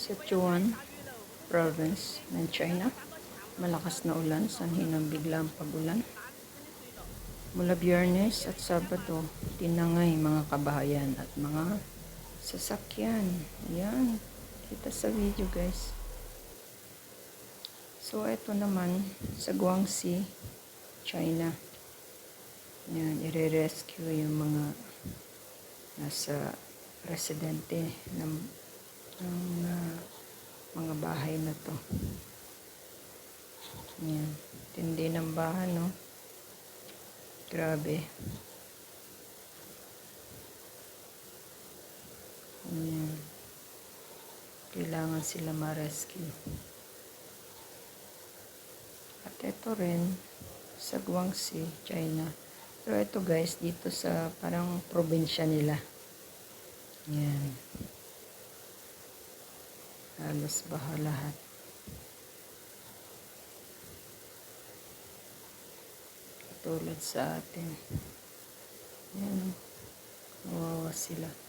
Sichuan province ng China. Malakas na ulan, sanhi ng biglang pag-ulan. Mula Biyernes at Sabado, tinangay mga kabahayan at mga sasakyan. Ayan, kita sa video guys. So, ito naman sa Guangxi, China. Ayan, i-rescue yung mga nasa residente ng mga bahay na to. Ayan, tindi ng bahan, no? Grabe. Ayan. Kailangan sila ma-rescue. At ito rin, sa Guangxi, China. Pero ito guys, dito sa parang probinsya nila. Ayan. Halos baha lahat. Katulad sa atin. Ayan. Nawawa sila.